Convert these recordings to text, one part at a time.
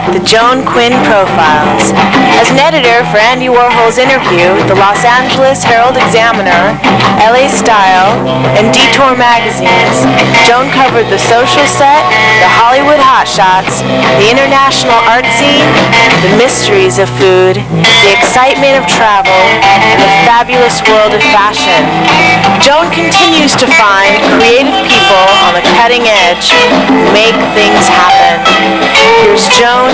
the Joan Quinn Profiles. As an editor for Andy Warhol's Interview, the Los Angeles Herald-Examiner, LA Style, and Detour magazines, Joan covered the social set, the Hollywood hotshots, the international art scene, the mysteries of food, the excitement of travel, and the fabulous world of fashion. Joan continues to find creative people on the cutting edge who make things happen. Here's Joan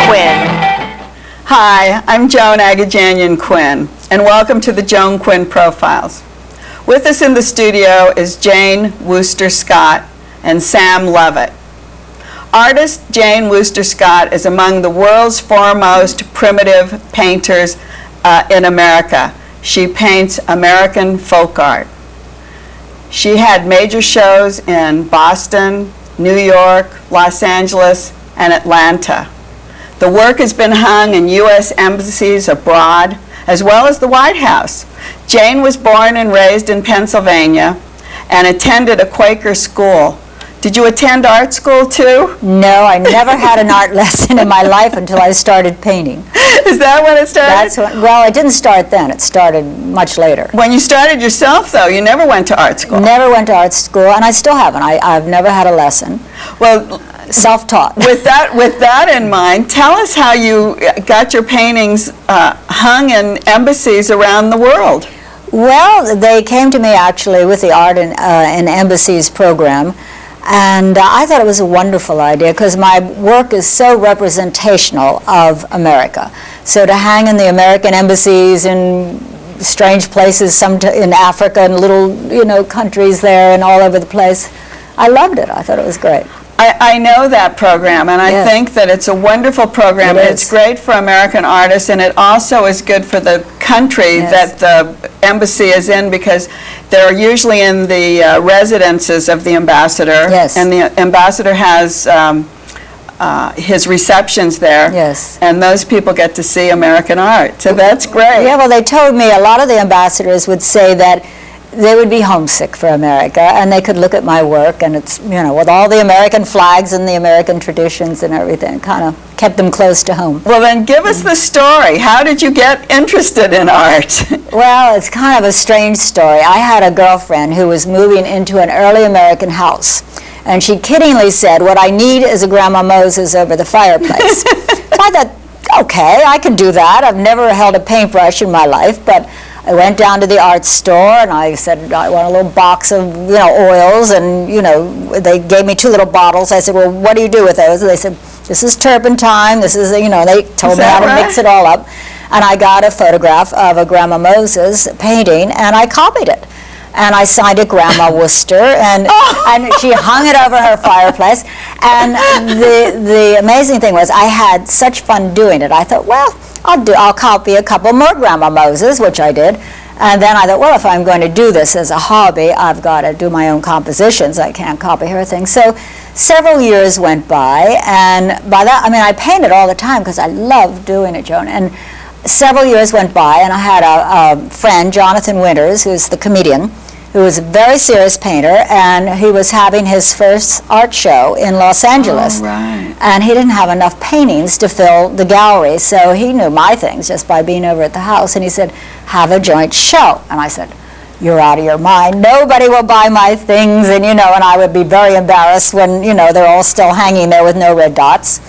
Quinn. Hi, I'm Joan Quinn, and welcome to the Joan Quinn Profiles. With us in the studio is Jane Wooster Scott and Sam Lovett. Artist Jane Wooster Scott is among the world's foremost primitive painters in America. She paints American folk art. She had major shows in Boston, New York, Los Angeles, and Atlanta. The work has been hung in U.S. embassies abroad, as well as the White House. Jane was born and raised in Pennsylvania and attended a Quaker school. Did you attend art school too? No, I never had an art lesson in my life until I started painting. Is that when it started? Well, it didn't start then. It started much later. When you started yourself, though, you never went to art school? Never went to art school, and I still haven't. I've never had a lesson. Well, self-taught. With that in mind, tell us how you got your paintings hung in embassies around the world. Well, they came to me actually with the Art in Embassies program. And I thought it was a wonderful idea because my work is so representational of America. So to hang in the American embassies in strange places, some in Africa and little countries there and all over the place, I loved it. I thought it was great. I know that program, and I think that it's a wonderful program. It's great for American artists, and it also is good for the country that the embassy is in, because they're usually in the residences of the ambassador, and the ambassador has his receptions there, and those people get to see American art, so that's great. Yeah, well, they told me a lot of the ambassadors would say that they would be homesick for America, and they could look at my work, and it's, with all the American flags and the American traditions and everything, kind of kept them close to home. Well, then give us the story. How did you get interested in art? Well, it's kind of a strange story. I had a girlfriend who was moving into an early American house, and she kiddingly said, "What I need is a Grandma Moses over the fireplace." So I thought, okay, I can do that. I've never held a paintbrush in my life, but I went down to the art store and I said, I want a little box of, oils, and, they gave me 2 little bottles. I said, well, what do you do with those? And they said, this is turpentine, this is, they told me how to mix it all up. And I got a photograph of a Grandma Moses painting, and I copied it. And I signed it Grandma Wooster, and she hung it over her fireplace. And the amazing thing was I had such fun doing it. I thought, well, I'll copy a couple more Grandma Moses, which I did. And then I thought, well, if I'm going to do this as a hobby, I've got to do my own compositions. I can't copy her things. So several years went by, and by that, I painted all the time because I loved doing it, Joan. And several years went by, and I had a friend, Jonathan Winters, who's the comedian, who was a very serious painter, and he was having his first art show in Los Angeles. Oh, right. And he didn't have enough paintings to fill the gallery, so he knew my things just by being over at the house, and he said, have a joint show. And I said, you're out of your mind. Nobody will buy my things, and and I would be very embarrassed when, they're all still hanging there with no red dots.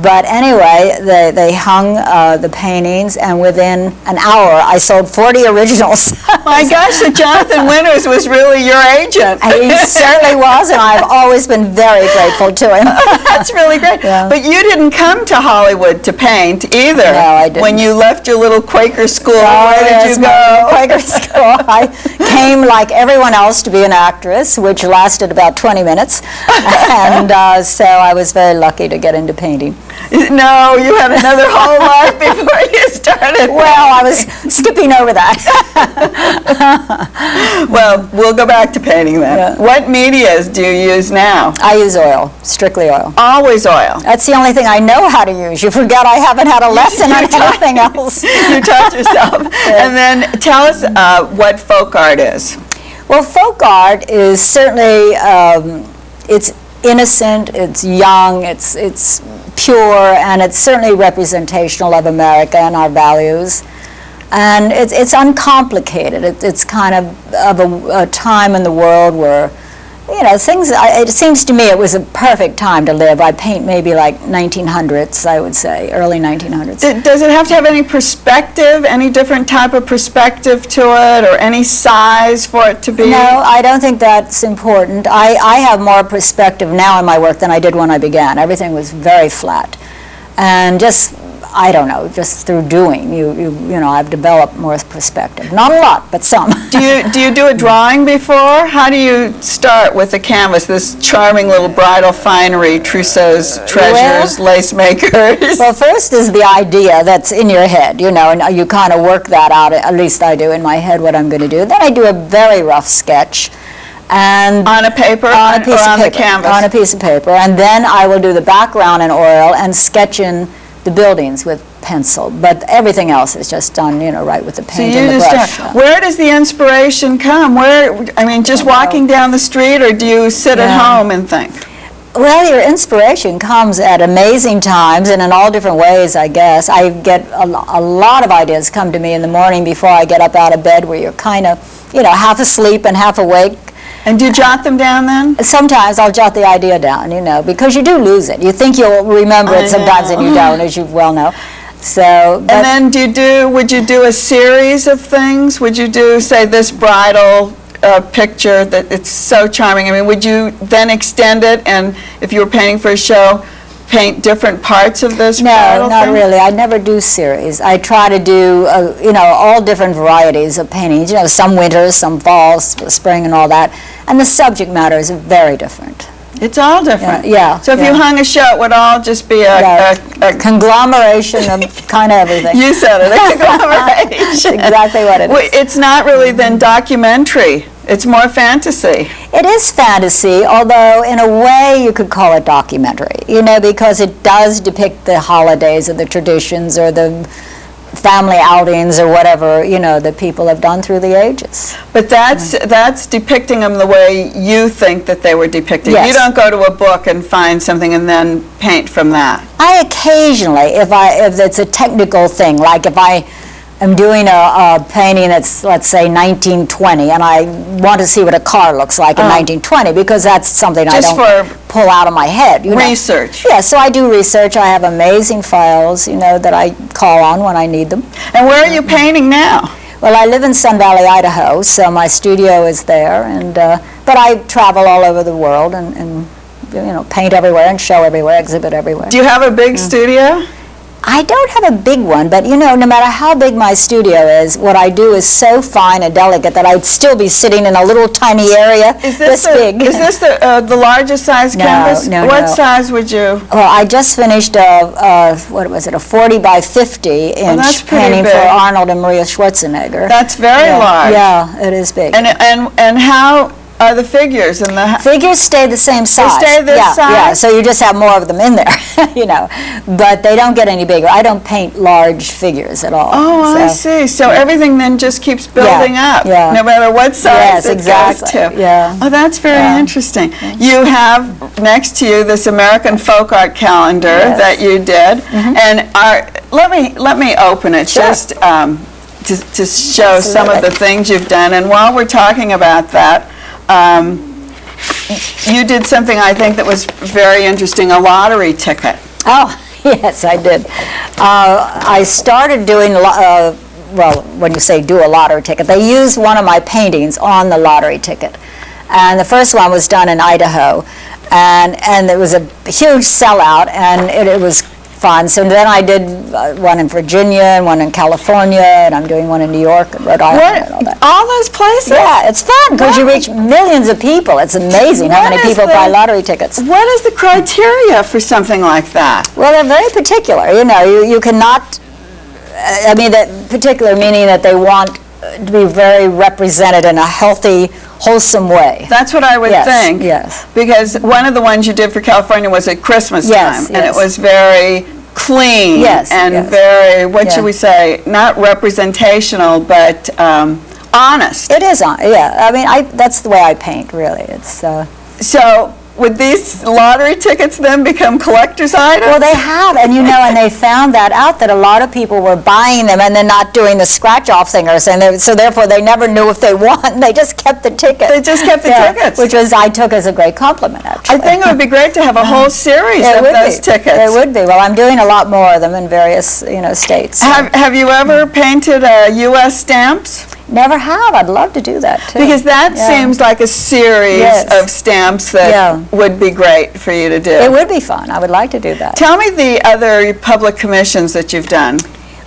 But anyway, they hung the paintings, and within an hour, I sold 40 originals. My gosh, so Jonathan Winters was really your agent. He certainly was, and I've always been very grateful to him. That's really great. Yeah. But you didn't come to Hollywood to paint either. No, I didn't. When you left your little Quaker school, where did you go? Quaker school. I came like everyone else to be an actress, which lasted about 20 minutes. And so I was very lucky to get into painting. No, you had another whole life before you started. Well, I was skipping over that. Well, we'll go back to painting then. Yeah. What medias do you use now? I use oil, strictly oil. Always oil? That's the only thing I know how to use. You forget I haven't had a lesson on anything else. You taught yourself. Yeah. And then tell us what folk art is. Well, folk art is certainly, it's innocent, it's young, it's pure, and it's certainly representational of America and our values. And it's uncomplicated. It's kind of a time in the world where, you know, things, it seems to me it was a perfect time to live. I paint maybe like 1900s, I would say, early 1900s. Does it have to have any perspective, any different type of perspective to it, or any size for it to be? No, I don't think that's important. I have more perspective now in my work than I did when I began. Everything was very flat. And just, I don't know, just through doing, you know, I've developed more perspective. Not a lot, but some. Do you do a drawing before? How do you start with the canvas, this charming little bridal finery, trousseaux, treasures, lace makers? Well, first is the idea that's in your head, you know, and you kind of work that out, at least I do in my head what I'm going to do. Then I do a very rough sketch. And on a paper on a piece or of on paper, the canvas? On a piece of paper. And then I will do the background in oil and sketch in the buildings with pencil, but everything else is just done, you know, right with the paint and the brush. Where does the inspiration come? Where, I mean, just walking down the street, or do you sit at home and think? Well, your inspiration comes at amazing times and in all different ways, I guess. I get a lot of ideas come to me in the morning before I get up out of bed, where you're kind of, you know, half asleep and half awake. And do you jot them down then? Sometimes I'll jot the idea down, you know, because you do lose it. You think you'll remember it sometimes and you don't, as you well know. So, and then would you do a series of things? Would you do, say, this bridal picture that it's so charming? I mean, would you then extend it, and if you were painting for a show, paint different parts of this bridal No, not thing? really. I never do series. I try to do, you know, all different varieties of paintings. You know, some winters, some falls, spring, and all that. And the subject matter is very different. It's all different. Yeah. So if you hung a show, it would all just be a conglomeration of kind of everything. You said it, a conglomeration. Exactly what it is. It's not really then documentary. It's more fantasy. It is fantasy, although in a way you could call it documentary, you know, because it does depict the holidays or the traditions or the family outings or whatever, you know, that people have done through the ages. But that's depicting them the way you think that they were depicted. Yes. You don't go to a book and find something and then paint from that. I occasionally, if it's a technical thing, like if I am doing a painting that's, let's say, 1920, and I want to see what a car looks like in 1920, because that's something I don't pull out of my head. You know. Research. Yeah, so I do research. I have amazing files, you know, that I call on when I need them. And where are you painting now? Well, I live in Sun Valley, Idaho, so my studio is there, and but I travel all over the world and you know, paint everywhere and show everywhere, exhibit everywhere. Do you have a big studio? I don't have a big one, but you know, no matter how big my studio is, what I do is so fine and delicate that I'd still be sitting in a little tiny area this big. Is this the largest size canvas? No, what size would you? Well, I just finished what was it, a 40 by 50 inch painting for Arnold and Maria Schwarzenegger. That's very large. Yeah, it is big. And how are the figures? And the figures stay the same size. They stay this size? Yeah, so you just have more of them in there, you know. But they don't get any bigger. I don't paint large figures at all. Oh, I see. So everything then just keeps building up, no matter what size it goes to. Yeah. Oh, that's very interesting. You have next to you this American folk art calendar that you did, and let me open it just to show some of the things you've done. And while we're talking about that, you did something I think that was very interesting, a lottery ticket. Oh, yes, I did. I started doing, well, when you say do a lottery ticket, they used one of my paintings on the lottery ticket. And the first one was done in Idaho, and it was a huge sellout, and it was fun. So then I did one in Virginia and one in California, and I'm doing one in New York and Rhode Island and all that. All those places? Yeah, it's fun because you reach millions of people. It's amazing how many people buy lottery tickets. What is the criteria for something like that? Well, they're very particular. You know, you cannot, I mean, that particular meaning that they want to be very represented in a healthy, wholesome way. That's what I would think. Yes. Because one of the ones you did for California was at Christmas time, and it was very clean and very, what should we say, not representational, but honest. It is, yeah. I mean, that's the way I paint, really. It's So would these lottery tickets then become collector's items? Well, they have, and and they found that out, that a lot of people were buying them and then not doing the scratch-off thingers, and so therefore they never knew if they won. They just kept the tickets. They just kept the tickets. Which I took as a great compliment, actually. I think it would be great to have a whole series of those tickets. It would be. Well, I'm doing a lot more of them in various, states. So. Have you ever painted U.S. stamps? Never have. I'd love to do that, too. Because that seems like a series of stamps that would be great for you to do. It would be fun. I would like to do that. Tell me the other public commissions that you've done.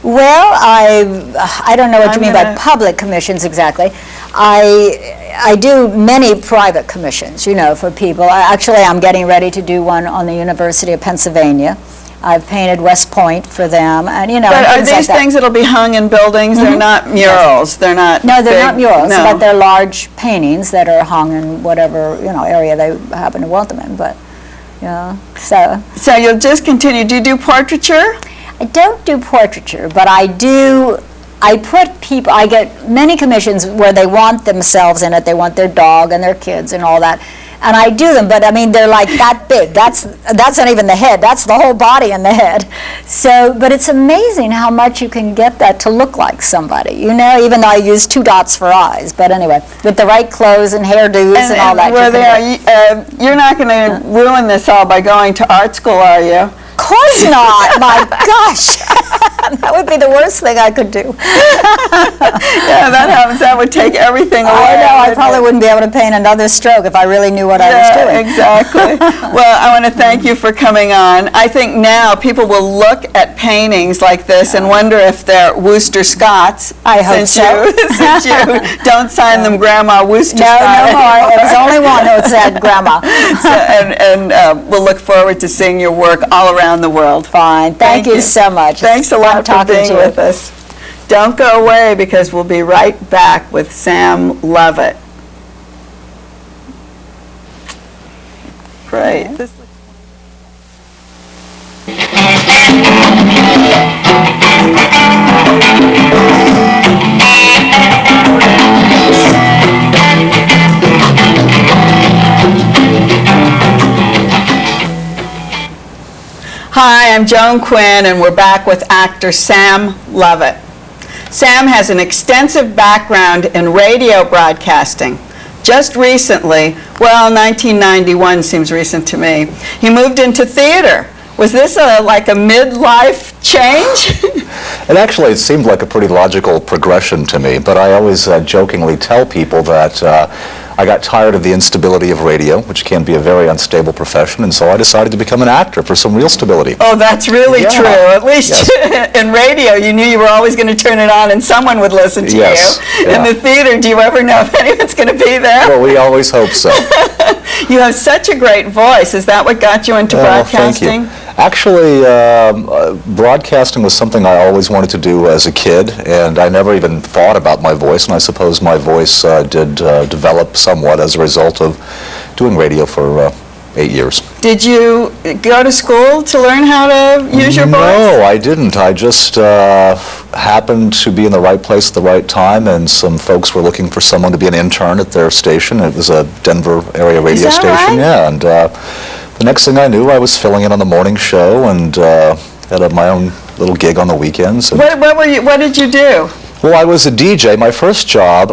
Well, I don't know what you mean by public commissions exactly. I do many private commissions, for people. Actually, I'm getting ready to do one on the University of Pennsylvania. I've painted West Point for them, and But are things these like things that'll be hung in buildings? They're not murals. They're not. No, they're big, not murals, no. but they're large paintings that are hung in whatever area they happen to want them in. But so you'll just continue. Do you do portraiture? I don't do portraiture, but I do. I get many commissions where they want themselves in it. They want their dog and their kids and all that. And I do them, but I mean, they're like that big. That's not even the head. That's the whole body and the head. So, but it's amazing how much you can get that to look like somebody, even though I use 2 dots for eyes. But anyway, with the right clothes and hairdos and all that. You're not going to ruin this all by going to art school, are you? Of course not. My gosh. That would be the worst thing I could do. Yeah, that happens. That would take everything away. I know. I probably wouldn't be able to paint another stroke if I really knew what I was doing. Exactly. Well, I want to thank you for coming on. I think now people will look at paintings like this and wonder if they're Wooster Scotts. I hope so. Since you don't sign them Grandma Wooster Scott. No more. It was only one that said Grandma. And we'll look forward to seeing your work all around the world. Fine. Thank you so much. Thanks a lot for being with us. Don't go away, because we'll be right back with Sam Lovett. Great. Hi, I'm Joan Quinn, and we're back with actor Sam Lovett. Sam has an extensive background in radio broadcasting. Just recently, 1991 seems recent to me, he moved into theater. Was this like a midlife change? It seemed like a pretty logical progression to me, but I always jokingly tell people that I got tired of the instability of radio, which can be a very unstable profession, and so I decided to become an actor for some real stability. Oh, that's really true. At least in radio, you knew you were always going to turn it on and someone would listen to you. In the theater, do you ever know if anyone's going to be there? Well, we always hope so. You have such a great voice. Is that what got you into broadcasting? Thank you. Actually, broadcasting was something I always wanted to do as a kid, and I never even thought about my voice, and I suppose my voice did develop somewhat as a result of doing radio for 8 years. Did you go to school to learn how to use your voice? No, I didn't. I just happened to be in the right place at the right time, and some folks were looking for someone to be an intern at their station. It was a Denver area radio station. Right? Yeah, and the next thing I knew, I was filling in on the morning show and had my own little gig on the weekends. And what did you do? Well, I was a DJ. My first job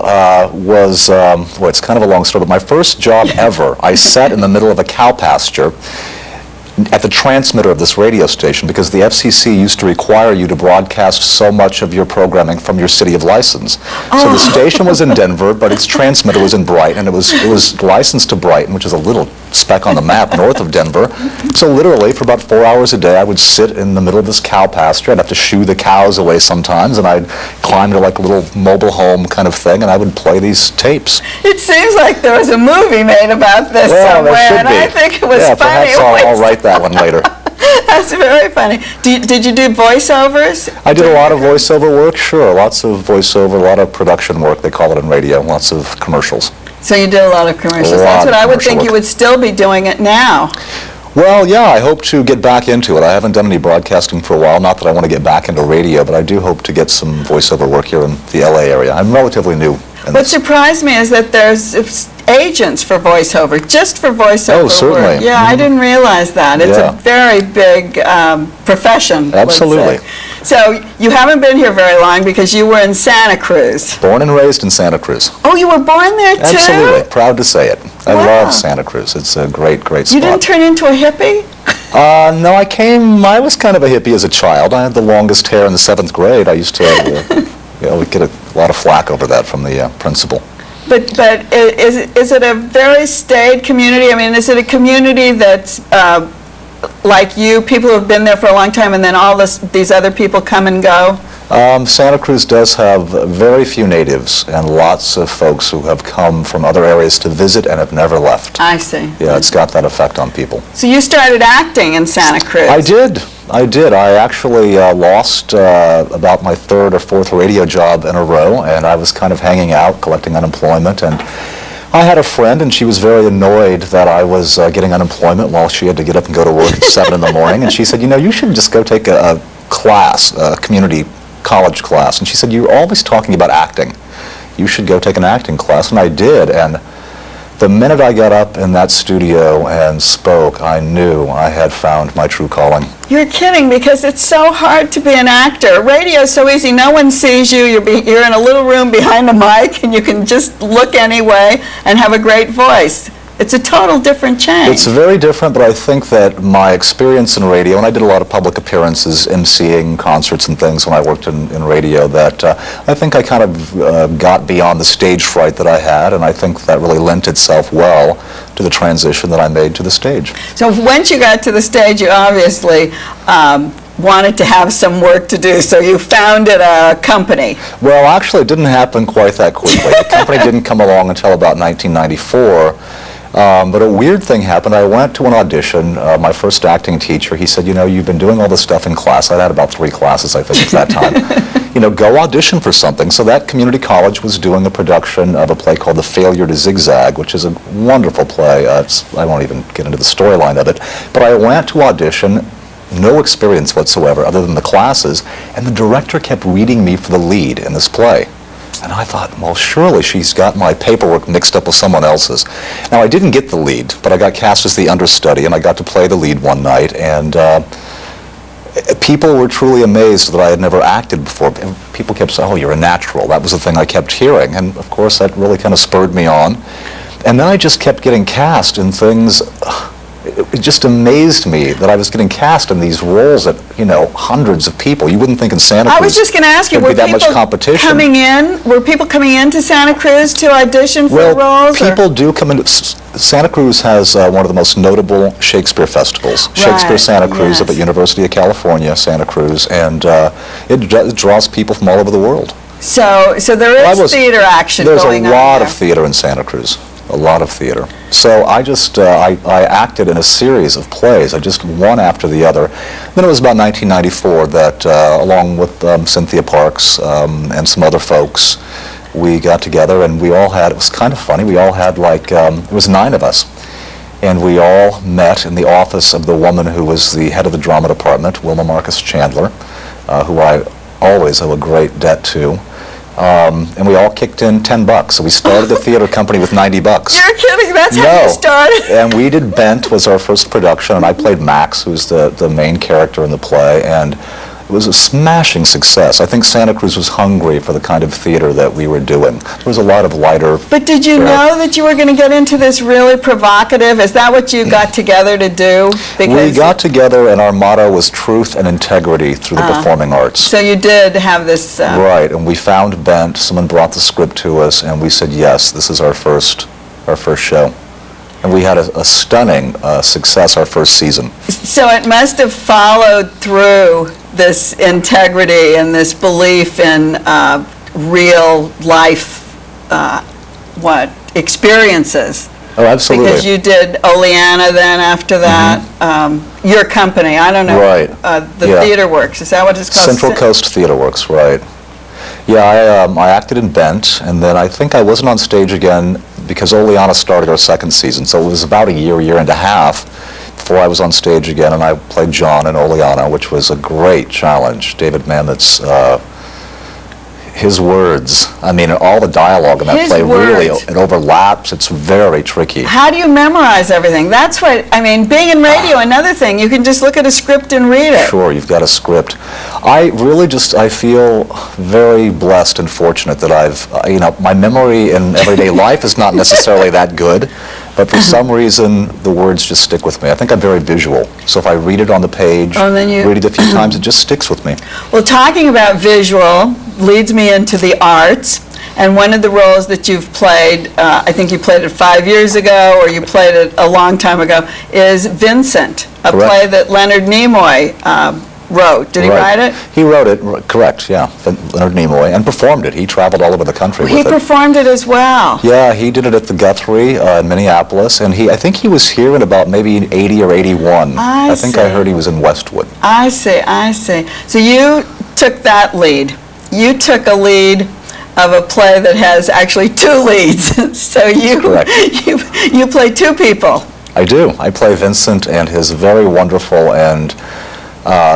was, it's kind of a long story, but my first job ever, I sat in the middle of a cow pasture at the transmitter of this radio station, because the FCC used to require you to broadcast so much of your programming from your city of license. So the station was in Denver, but its transmitter was in Brighton, and it was licensed to Brighton, which is a little speck on the map north of Denver. So literally, for about 4 hours a day, I would sit in the middle of this cow pasture. I'd have to shoo the cows away sometimes, and I'd climb to like a little mobile home kind of thing, and I would play these tapes. It seems like there was a movie made about this somewhere, and I think it was funny. Perhaps I'll write that one later. That's very funny. Did you do voiceovers? I did a lot of voiceover work, sure. Lots of voiceover, a lot of production work, they call it in radio, lots of commercials. So you did a lot of commercials. That's what I would think you would still be doing it now. Well, yeah, I hope to get back into it. I haven't done any broadcasting for a while. Not that I want to get back into radio, but I do hope to get some voiceover work here in the LA area. I'm relatively new What surprised me is that there's agents for voiceover, just for voiceover Oh, certainly. work. Yeah, I didn't realize that. It's Yeah. a very big profession. let's Absolutely. say. So you haven't been here very long because you were in Santa Cruz. Born and raised in Santa Cruz. Oh, you were born there too? Absolutely. Proud to say it. I Wow. love Santa Cruz. It's a great, great spot. You didn't turn into a hippie? No, I was kind of a hippie as a child. I had the longest hair in the 7th grade. I used to, we get a lot of flack over that from the principal. But is it a very staid community? I mean, is it a community that's like you, people who have been there for a long time, and then all these other people come and go? Santa Cruz does have very few natives and lots of folks who have come from other areas to visit and have never left. I see. Yeah, it's got that effect on people. So you started acting in Santa Cruz? I did. I actually lost about my 3rd or 4th radio job in a row, and I was kind of hanging out, collecting unemployment, and I had a friend, and she was very annoyed that I was getting unemployment while she had to get up and go to work at 7 in the morning, and she said, you know, you should just go take a class, a community college class. And she said, you're always talking about acting. You should go take an acting class. And I did. And the minute I got up in that studio and spoke, I knew I had found my true calling. You're kidding, because it's so hard to be an actor. Radio's so easy. No one sees you. You're in a little room behind a mic, and you can just look anyway and have a great voice. It's a total different change. It's very different, but I think that my experience in radio, and I did a lot of public appearances, emceeing concerts and things when I worked in radio, that I think I kind of got beyond the stage fright that I had, and I think that really lent itself well to the transition that I made to the stage. So once you got to the stage, you obviously wanted to have some work to do, so you founded a company. Well, actually, it didn't happen quite that quickly. The company didn't come along until about 1994. But a weird thing happened. I went to an audition. My first acting teacher, he said, you know, you've been doing all this stuff in class. I'd had about 3 classes, I think, at that time. You know, go audition for something. So that community college was doing a production of a play called The Failure to Zigzag, which is a wonderful play. I won't even get into the storyline of it. But I went to audition, no experience whatsoever other than the classes, and the director kept reading me for the lead in this play. And I thought, well, surely she's got my paperwork mixed up with someone else's. Now, I didn't get the lead, but I got cast as the understudy, and I got to play the lead one night, and people were truly amazed that I had never acted before. And people kept saying, oh, you're a natural. That was the thing I kept hearing, and of course, that really kind of spurred me on. And then I just kept getting cast in things. It just amazed me that I was getting cast in these roles that, you know, hundreds of people. You wouldn't think in Santa Cruz I was just going to ask you, there'd were be that much competition. were people coming into Santa Cruz to audition for roles? People do come into. Santa Cruz has one of the most notable Shakespeare festivals. Shakespeare Santa Cruz up at University of California, Santa Cruz, and it draws people from all over the world. So there is theater action going on There's a lot there. of theater in Santa Cruz. A lot of theater. So I just, I acted in a series of plays, just one after the other. Then it was about 1994 that, along with Cynthia Parks and some other folks, we got together and we all had, it was kind of funny, we all had like, it was 9 of us. And we all met in the office of the woman who was the head of the drama department, Wilma Marcus Chandler, who I always owe a great debt to. And we all kicked in $10. So we started the theater company with $90. You're kidding? That's how you started? And we did Bent was our first production, and I played Max, who's the main character in the play, and it was a smashing success. I think Santa Cruz was hungry for the kind of theater that we were doing. There was a lot of lighter. But did you know that you were going to get into this really provocative? Is that what you got together to do? We got together, and our motto was truth and integrity through the performing arts. So you did have this... Right, and we found Bent. Someone brought the script to us, and we said, yes, this is our first show. And we had a stunning success our first season. So it must have followed through this integrity and this belief in real life, experiences. Oh, absolutely. Because you did Oleana then after that, your company, I don't know. Right. The Theater Works, is that what it's called? Central Coast Theater Works, right. Yeah, I acted in Bent, and then I think I wasn't on stage again because Oleana started our second season, so it was about a year and a half before I was on stage again, and I played John in Oleana, which was a great challenge. David Mamet's, His words. I mean, all the dialogue in that His play really, words. it overlaps. It's very tricky. How do you memorize everything? That's what, I mean, being in radio, another thing, you can just look at a script and read it. Sure, you've got a script. I really just, I feel very blessed and fortunate that I've, you know, my memory in everyday life is not necessarily that good, but for some reason, the words just stick with me. I think I'm very visual. So if I read it on the page, then you- read it a few times, it just sticks with me. Well, talking about visual leads me into the arts, and one of the roles that you've played, I think you played it 5 years ago, or you played it a long time ago, is Vincent, a Correct. play that Leonard Nimoy wrote. Did he Right. write it? He wrote it, correct, yeah, Leonard Nimoy, and performed it. He traveled all over the country He with it. performed it as well. Yeah, he did it at the Guthrie in Minneapolis, and I think he was here in about maybe 80 or 81. I think I see. heard he was in Westwood. I see, I see. So you took that lead. You took a lead of a play that has actually 2 leads. So you, Correct. you play 2 people. I do. I play Vincent and his very wonderful and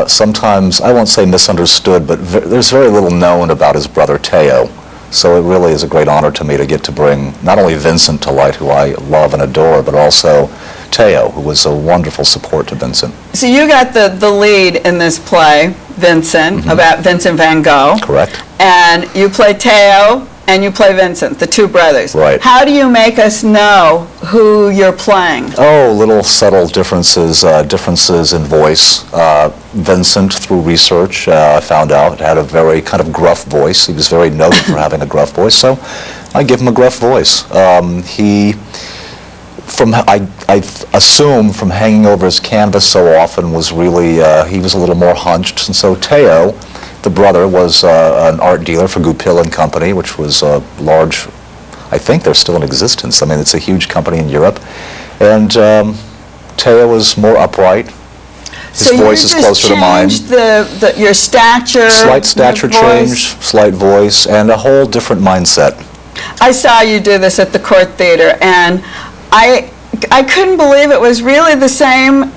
sometimes, I won't say misunderstood, but there's very little known about his brother Teo. So it really is a great honor to me to get to bring not only Vincent to light, who I love and adore, but also Teo, who was a wonderful support to Vincent. So you got the lead in this play, Vincent, about Vincent van Gogh. Correct. And you play Teo and you play Vincent, the 2 brothers. Right. How do you make us know who you're playing? Oh, little subtle differences, differences in voice. Vincent, through research, I found out had a very kind of gruff voice. He was very noted for having a gruff voice, so I give him a gruff voice. I assume from hanging over his canvas so often was really, he was a little more hunched, and so Teo, the brother, was an art dealer for Goupil and Company, which was a large, I think they're still in existence. I mean, it's a huge company in Europe. And Teo was more upright. His voice is closer to mine. So you just changed your stature? Slight stature your voice? change, slight voice, and a whole different mindset. I saw you do this at the Court Theater, and I couldn't believe it was really the same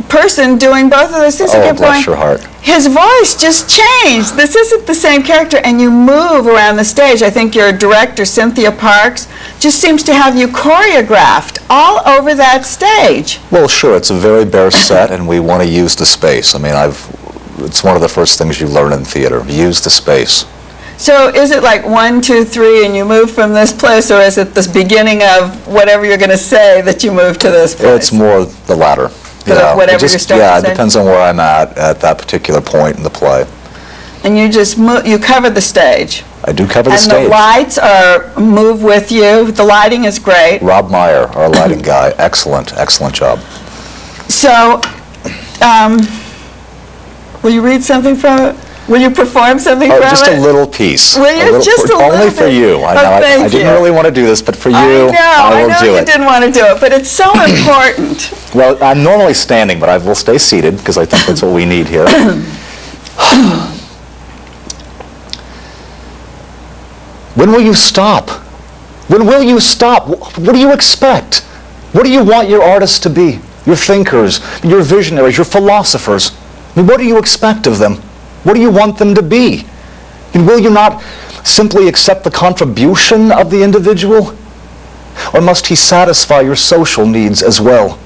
person doing both of those things. I Oh, kept bless going, your heart. his voice just changed. This isn't the same character, and you move around the stage. I think your director, Cynthia Parks, just seems to have you choreographed all over that stage. Well, sure, it's a very bare set, and we want to use the space. I mean, it's one of the first things you learn in theater, use the space. So is it like 1, 2, 3, and you move from this place, or is it the beginning of whatever you're going to say that you move to this place? It's more the latter. Whatever you're starting yeah, to it say? depends on where I'm at that particular point in the play. And you just move, you cover the stage. I do cover the And stage. the lights move with you. The lighting is great. Rob Meyer, our lighting guy, excellent, excellent job. So, will you read something from it? Will you perform something from it? Just a little piece. Will you? Just a little Only for bit? you. I know. Oh, thank I didn't you. really want to do this, but for you, I will know do you it. didn't want to do it, but it's so important. Well, I'm normally standing, but I will stay seated because I think that's what we need here. When will you stop? When will you stop? What do you expect? What do you want your artists to be? Your thinkers, your visionaries, your philosophers? I mean, what do you expect of them? What do you want them to be? And will you not simply accept the contribution of the individual? Or must he satisfy your social needs as well?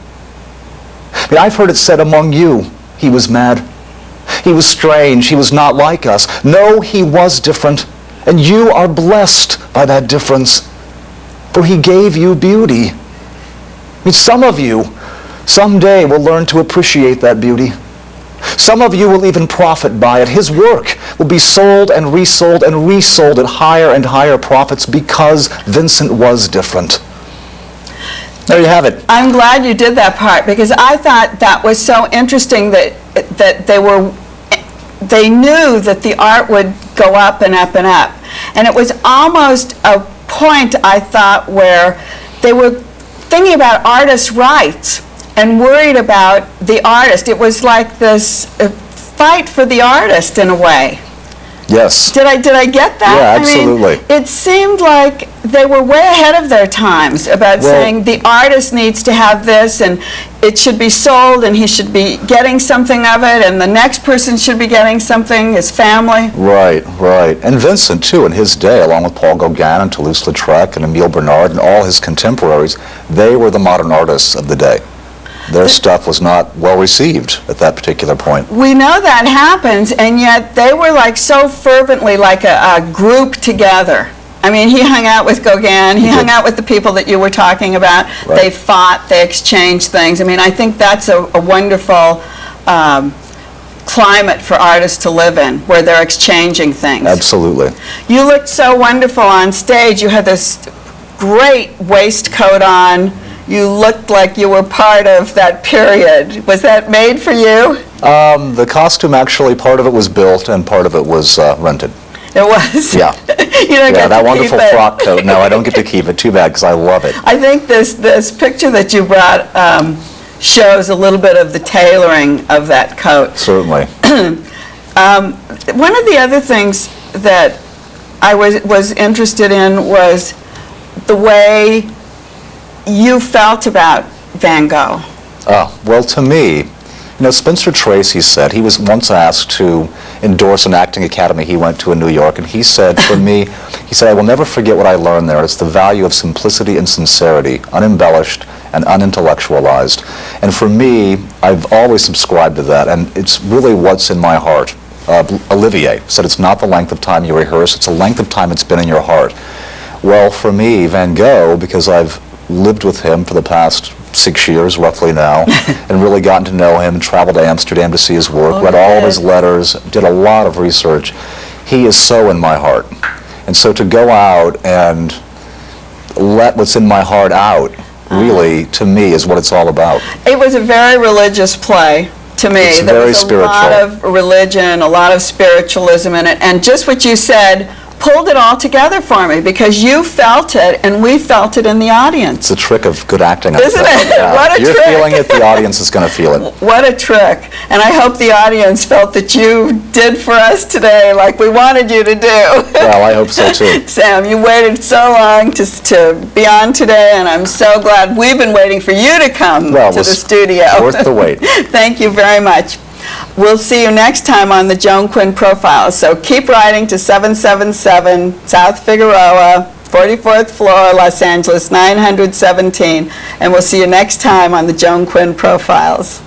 I mean, I've heard it said among you, he was mad. He was strange. He was not like us. No, he was different. And you are blessed by that difference. For he gave you beauty. I mean, some of you someday will learn to appreciate that beauty. Some of you will even profit by it. His work will be sold and resold at higher and higher profits because Vincent was different. There you have it. I'm glad you did that part, because I thought that was so interesting that they knew that the art would go up and up and up. And it was almost a point, I thought, where they were thinking about artists' rights and worried about the artist. It was like this fight for the artist in a way. Yes. Did I get that? Yeah, I absolutely. mean, it seemed like they were way ahead of their times about saying the artist needs to have this and it should be sold and he should be getting something of it and the next person should be getting something, his family. Right, right. And Vincent, too, in his day, along with Paul Gauguin and Toulouse-Lautrec and Emile Bernard and all his contemporaries, they were the modern artists of the day. Their stuff was not well received at that particular point. We know that happens, and yet they were like so fervently like a group together. I mean, he hung out with Gauguin, he hung out with the people that you were talking about. Right. They fought, they exchanged things. I mean, I think that's a wonderful climate for artists to live in, where they're exchanging things. Absolutely. You looked so wonderful on stage. You had this great waistcoat on. You looked like you were part of that period. Was that made for you? The costume, actually, part of it was built and part of it was rented. It was? Yeah. You don't get that to wonderful keep it. frock coat. No, I don't get to keep it. Too bad, because I love it. I think this picture that you brought shows a little bit of the tailoring of that coat. Certainly. One of the other things that I was interested in was the way you felt about Van Gogh. Well, to me, Spencer Tracy said, he was once asked to endorse an acting academy he went to in New York, and he said, for me, he said, I will never forget what I learned there. It's the value of simplicity and sincerity, unembellished and unintellectualized. And for me, I've always subscribed to that, and it's really what's in my heart. Olivier said it's not the length of time you rehearse, it's the length of time it's been in your heart. Well, for me, Van Gogh, because I've lived with him for the past 6 years, roughly now, and really gotten to know him, traveled to Amsterdam to see his work, read all of his letters, did a lot of research. He is so in my heart. And so to go out and let what's in my heart out, really, to me, is what it's all about. It was a very religious play to me. It's there very was spiritual. A lot of religion, a lot of spiritualism in it, and just what you said pulled it all together for me, because you felt it and we felt it in the audience. It's the trick of good acting. Isn't it? Yeah. What a You're trick. feeling it, the audience is going to feel it. What a trick. And I hope the audience felt that you did for us today like we wanted you to do. Well, I hope so too. Sam, you waited so long to be on today, and I'm so glad we've been waiting for you to come to the studio. Worth the wait. Thank you very much. We'll see you next time on the Joan Quinn Profiles. So keep writing to 777 South Figueroa, 44th floor, Los Angeles, 917. And we'll see you next time on the Joan Quinn Profiles.